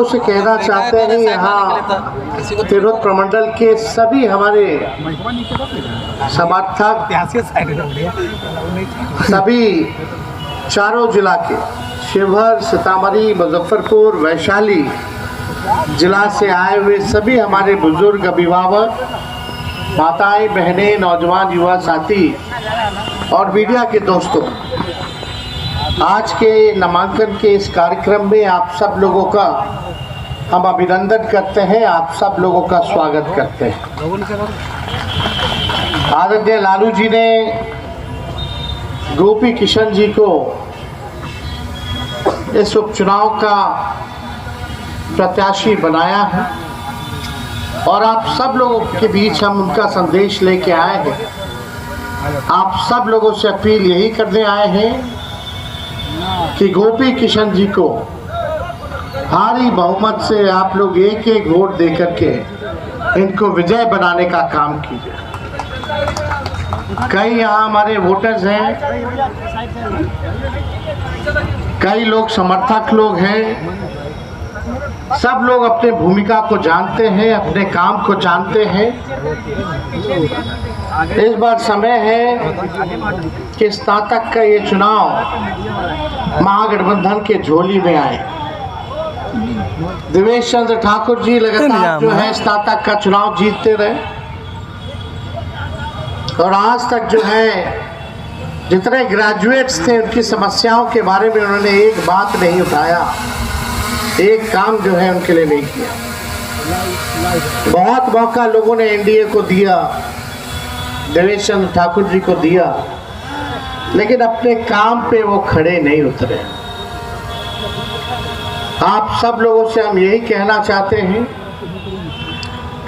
लोगों से कहना चाहते हैं यहाँ तिरहुत प्रमंडल के सभी हमारे समर्थक, सभी चारों जिला के शिवहर, सीतामढ़ी, मुजफ्फरपुर, वैशाली जिला से आए हुए सभी हमारे बुजुर्ग, अभिभावक, माताएं, बहनें, नौजवान, युवा साथी और मीडिया के दोस्तों, आज के नामांकन के इस कार्यक्रम में आप सब लोगों का हम अभिनंदन करते हैं, आप सब लोगों का स्वागत करते हैं। आदरणीय लालू जी ने गोपी किशन जी को इस उपचुनाव का प्रत्याशी बनाया है और आप सब लोगों के बीच हम उनका संदेश लेके आए हैं। आप सब लोगों से अपील यही करने आए हैं कि गोपी किशन जी को भारी बहुमत से आप लोग एक एक वोट दे करके इनको विजय बनाने का काम कीजिए। कई यहाँ हमारे वोटर्स हैं, कई लोग समर्थक लोग हैं, सब लोग अपने भूमिका को जानते हैं, अपने काम को जानते हैं। इस बार समय है कि स्नातक का ये चुनाव महागठबंधन के झोली में आए। देवेश चंद्र ठाकुर जी लगातार जो है स्नातक का चुनाव जीतते रहे और आज तक जो है जितने ग्रेजुएट्स थे उनकी समस्याओं के बारे में उन्होंने एक बात नहीं उठाया, एक काम जो है उनके लिए नहीं किया। बहुत मौका लोगों ने एनडीए को दिया, देवेश चंद्र ठाकुर जी को दिया, लेकिन अपने काम पे वो खड़े नहीं उतरे। आप सब लोगों से हम यही कहना चाहते हैं,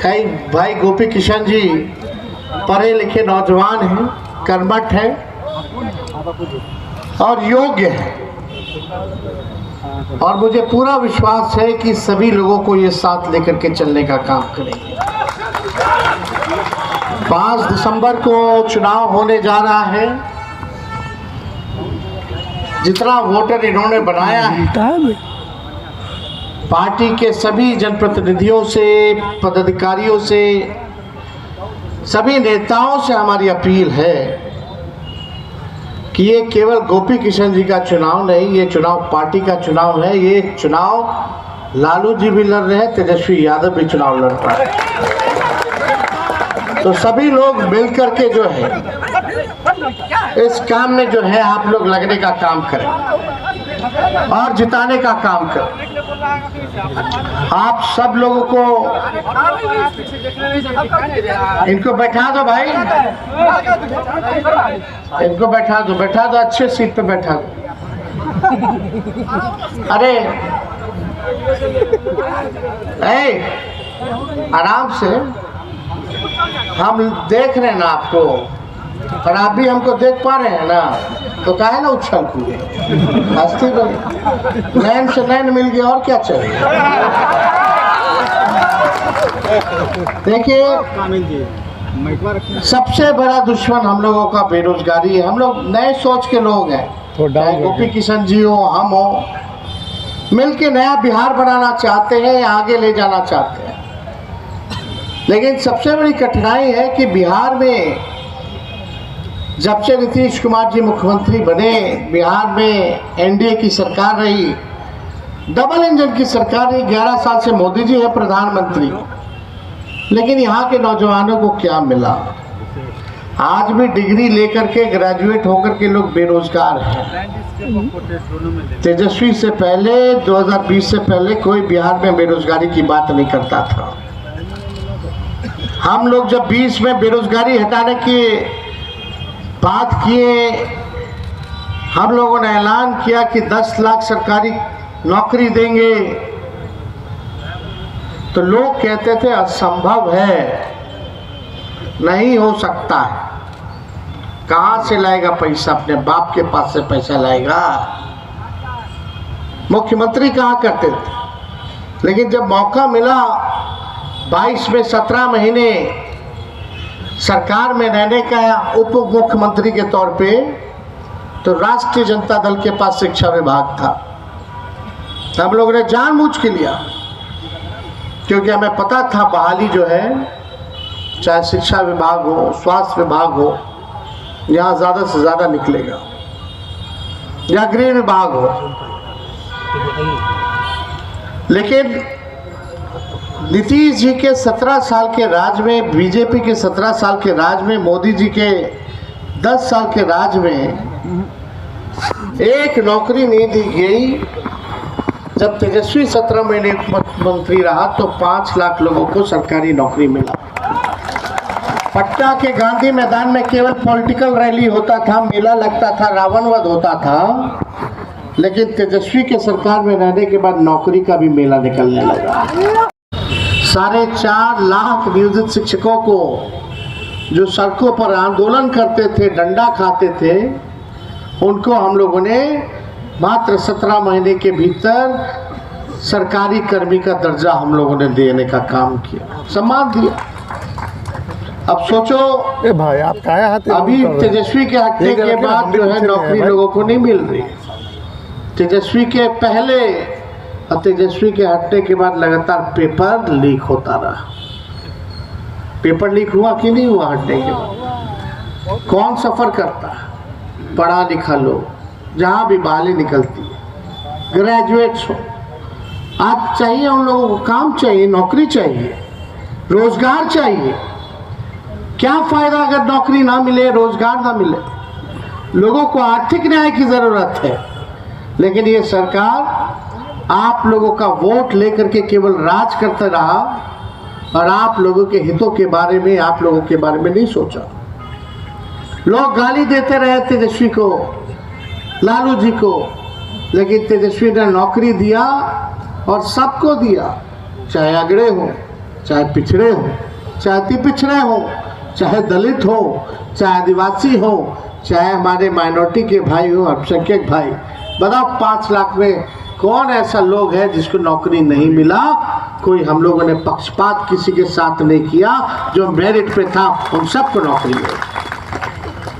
कई भाई गोपी किशन जी पढ़े लिखे नौजवान हैं, कर्मठ हैं और योग्य हैं और मुझे पूरा विश्वास है कि सभी लोगों को ये साथ लेकर के चलने का काम करेंगे। 5 दिसंबर को चुनाव होने जा रहा है। जितना वोटर इन्होंने बनाया है, पार्टी के सभी जनप्रतिनिधियों से, पदाधिकारियों से, सभी नेताओं से हमारी अपील है कि ये केवल गोपी किशन जी का चुनाव नहीं, ये चुनाव पार्टी का चुनाव है। ये चुनाव लालू जी भी लड़ रहे हैं, तेजस्वी यादव भी चुनाव लड़ रहा है। तो सभी लोग मिलकर के जो है इस काम में जो है आप लोग लगने का काम करें और जिताने का काम करें। आप सब लोगों को इनको बैठा दो भाई, इनको बैठा दो, अच्छे सीट पे बैठा दो। अरे आराम से, हम देख रहे हैं ना आपको और आप भी हमको देख पा रहे हैं ना, तो काहे ना उछल कूदे, हंसती बनी, नैन से नैन मिल गया और क्या चाहिए। देखिए, सबसे बड़ा दुश्मन हम लोगों का बेरोजगारी है। हम लोग नए सोच के लोग हैं, चाहे गोपी किशन जी हो, हम हो, मिलके नया बिहार बनाना चाहते हैं, आगे ले जाना चाहते हैं। लेकिन सबसे बड़ी कठिनाई है कि बिहार में जब से नीतीश कुमार जी मुख्यमंत्री बने, बिहार में एनडीए की सरकार रही, डबल इंजन की सरकार रही, 11 साल से मोदी जी है प्रधानमंत्री, लेकिन यहाँ के नौजवानों को क्या मिला? आज भी डिग्री लेकर के, ग्रेजुएट होकर के लोग बेरोजगार हैं। तेजस्वी से पहले, 2020 से पहले कोई बिहार में बेरोजगारी की बात नहीं करता था। हम लोग जब 20 में बेरोजगारी हटाने की बात किए, हम लोगों ने ऐलान किया कि 10 लाख सरकारी नौकरी देंगे, तो लोग कहते थे असंभव है, नहीं हो सकता है, कहाँ से लाएगा पैसा, अपने बाप के पास से पैसा लाएगा। मुख्यमंत्री कहाँ करते थे, लेकिन जब मौका मिला 22 में 17 महीने सरकार में रहने का उप मुख्यमंत्री के तौर पे, तो राष्ट्रीय जनता दल के पास शिक्षा विभाग था। हम लोगों ने जानबूझ के लिया क्योंकि हमें पता था बहाली जो है, चाहे शिक्षा विभाग हो, स्वास्थ्य विभाग हो, यहाँ ज़्यादा से ज़्यादा निकलेगा, या गृह विभाग हो। लेकिन नीतीश जी के 17 साल के राज में, बीजेपी के 17 साल के राज में, मोदी जी के 10 साल के राज में एक नौकरी नहीं दी गई। जब तेजस्वी 17 महीने मुख्यमंत्री रहा तो 5 लाख लोगों को सरकारी नौकरी मिला। पटना के गांधी मैदान में केवल पॉलिटिकल रैली होता था, मेला लगता था, रावण वध होता था, लेकिन तेजस्वी के सरकार में रहने के बाद नौकरी का भी मेला निकलने लगा। 4.5 लाख नियोजित शिक्षकों को जो सड़कों पर आंदोलन करते थे, डंडा खाते थे, उनको हम लोगों ने मात्र 17 महीने के भीतर सरकारी कर्मी का दर्जा हम लोगों ने देने का काम किया, सम्मान दिया। अब सोचो भाई आप क्या हाथ अभी तेजस्वी के हटने के बाद जो है नौकरी लोगों को नहीं मिल रही। तेजस्वी के पहले और तेजस्वी के हटने के बाद लगातार पेपर लीक होता रहा। पेपर लीक हुआ कि नहीं हुआ हटने के बाद? कौन सफ़र करता है? पढ़ा लिखा लोग, जहाँ भी बहाली निकलती है, ग्रेजुएट्स हो। आज चाहिए उन लोगों को काम चाहिए, नौकरी चाहिए, रोजगार चाहिए। क्या फ़ायदा अगर नौकरी ना मिले, रोजगार ना मिले? लोगों को आर्थिक न्याय की ज़रूरत है, लेकिन ये सरकार आप लोगों का वोट लेकर के केवल राज करता रहा और आप लोगों के हितों के बारे में, आप लोगों के बारे में नहीं सोचा। लोग गाली देते रहे तेजस्वी को, लालू जी को, लेकिन तेजस्वी ने नौकरी दिया और सबको दिया, चाहे अगड़े हो, चाहे पिछड़े हो, चाहे अति पिछड़े हो, चाहे दलित हो, चाहे आदिवासी हो, चाहे हमारे माइनॉरिटी के भाई हो, अल्पसंख्यक भाई। बताओ 5 लाख में कौन ऐसा लोग है जिसको नौकरी नहीं मिला? कोई हम लोगों ने पक्षपात किसी के साथ नहीं किया, जो मेरिट पे था उन सबको नौकरी मिली।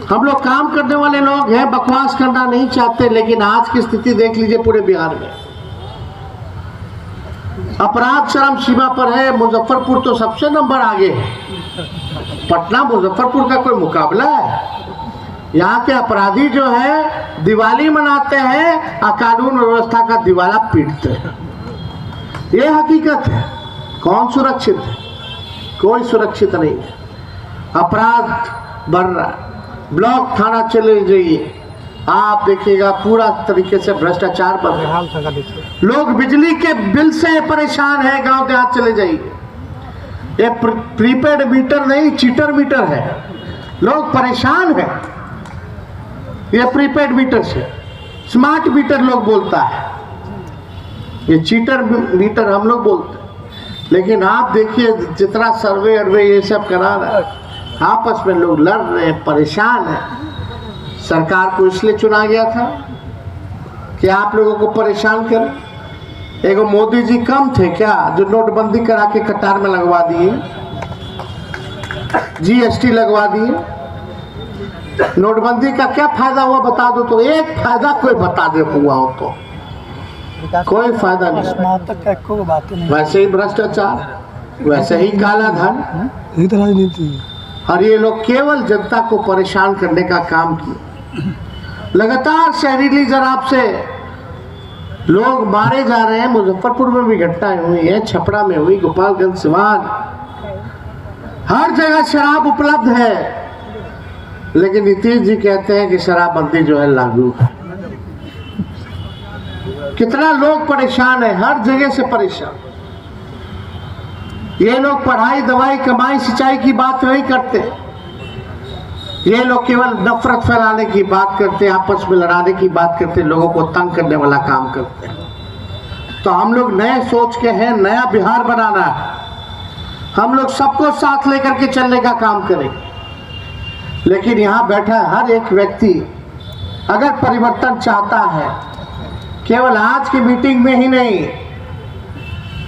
हम लोग काम करने वाले लोग हैं, बकवास करना नहीं चाहते, लेकिन आज की स्थिति देख लीजिए पूरे बिहार में। अपराध चरम सीमा पर है। मुजफ्फरपुर तो सबसे नंबर आगे है। पटना मुजफ्फरपुर का कोई मुकाबला है? यहाँ के अपराधी जो है दिवाली मनाते हैं और कानून व्यवस्था का दिवाला पीटते हैं। ये हकीकत है। कौन सुरक्षित है? कोई सुरक्षित नहीं है। अपराध बढ़ रहा है। ब्लॉक थाना चले जाइए, आप देखिएगा पूरा तरीके से भ्रष्टाचार बढ़ रहा है। लोग बिजली के बिल से परेशान है। गांव देहात चले जाइए, ये प्रीपेड मीटर नहीं, चीटर मीटर है। लोग परेशान हैं ये प्रीपेड मीटर से। स्मार्ट मीटर लोग बोलता है, ये चीटर मीटर हम लोग बोलते हैं। लेकिन आप देखिए जितना सर्वे अरवे ये सब करा रहा है, आपस में लोग लड़ रहे हैं, परेशान हैं। सरकार को इसलिए चुना गया था कि आप लोगों को परेशान करें। एगो मोदी जी कम थे क्या जो नोटबंदी करा के कतार में लगवा दिए, जीएसटी लगवा दिए? नोटबंदी का क्या फायदा हुआ बता दो तो। एक फायदा कोई बता दे हुआ हो तो, कोई फायदा नहीं। वैसे ही भ्रष्टाचार, वैसे ही काला धन, और ये लोग केवल जनता को परेशान करने का काम किए। लगातार जहरीली शराब से लोग मारे जा रहे हैं। मुजफ्फरपुर में भी घटनाएं हुई है, छपरा में हुई, गोपालगंज, सिवान, हर जगह शराब उपलब्ध है। लेकिन नीतीश जी कहते हैं कि शराबबंदी जो है लागू है। कितना लोग परेशान है, हर जगह से परेशान। ये लोग पढ़ाई, दवाई, कमाई, सिंचाई की बात नहीं करते। ये लोग केवल नफरत फैलाने की बात करते, आपस में लड़ाने की बात करते, लोगों को तंग करने वाला काम करते हैं। तो हम लोग नए सोच के हैं, नया बिहार बनाना है। हम लोग सबको साथ लेकर के चलने का काम करेंगे। लेकिन यहाँ बैठा हर एक व्यक्ति अगर परिवर्तन चाहता है, केवल आज की मीटिंग में ही नहीं,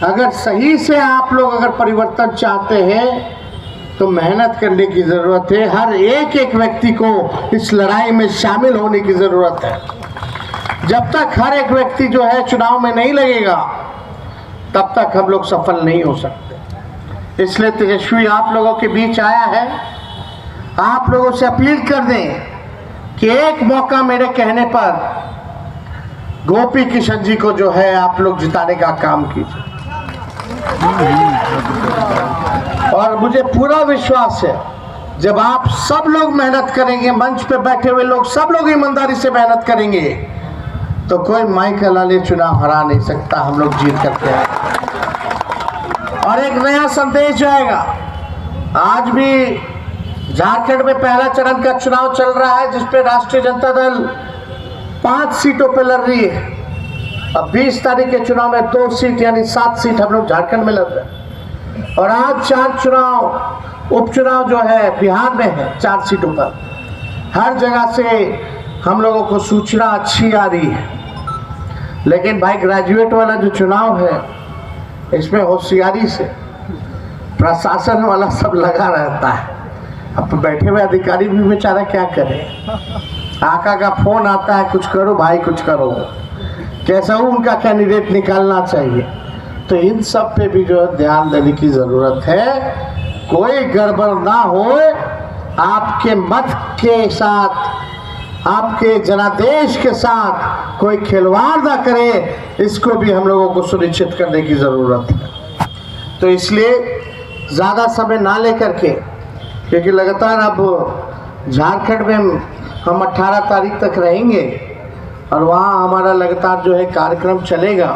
अगर सही से आप लोग अगर परिवर्तन चाहते हैं तो मेहनत करने की ज़रूरत है। हर एक व्यक्ति को इस लड़ाई में शामिल होने की ज़रूरत है। जब तक हर एक व्यक्ति जो है चुनाव में नहीं लगेगा, तब तक हम लोग सफल नहीं हो सकते। इसलिए तेजस्वी आप लोगों के बीच आया है। आप लोगों से अपील कर दें कि एक मौका मेरे कहने पर गोपी किशन जी को जो है आप लोग जिताने का काम कीजिए। और मुझे पूरा विश्वास है जब आप सब लोग मेहनत करेंगे, मंच पे बैठे हुए लोग सब लोग ईमानदारी से मेहनत करेंगे, तो कोई माइकल लाले चुनाव हरा नहीं सकता। हम लोग जीत करके आए और एक नया संदेश जाएगा। आज भी झारखंड में पहला चरण का चुनाव चल रहा है जिसपे राष्ट्रीय जनता दल 5 सीटों पे लड़ रही है। अब 20 तारीख के चुनाव में 2 सीट यानी 7 सीट हम लोग झारखंड में लड़ रहे हैं। और आज 4 चुनाव उपचुनाव जो है बिहार में है 4 सीटों पर। हर जगह से हम लोगों को सूचना अच्छी आ रही है, लेकिन भाई ग्रेजुएट वाला जो चुनाव है इसमें होशियारी से प्रशासन वाला सब लगा रहता है। अब तो बैठे हुए अधिकारी भी बेचारा क्या करे, आका का फोन आता है कुछ करो भाई कुछ करो, कैसा हो उनका कैंडिडेट निकालना चाहिए। तो इन सब पे भी जो है ध्यान देने की ज़रूरत है, कोई गड़बड़ ना हो, आपके मत के साथ आपके जनादेश के साथ कोई खिलवाड़ ना करे, इसको भी हम लोगों को सुनिश्चित करने की ज़रूरत है। तो इसलिए ज़्यादा समय ना लेकर के, क्योंकि लगातार अब झारखंड में हम 18 तारीख तक रहेंगे और वहाँ हमारा लगातार जो है कार्यक्रम चलेगा।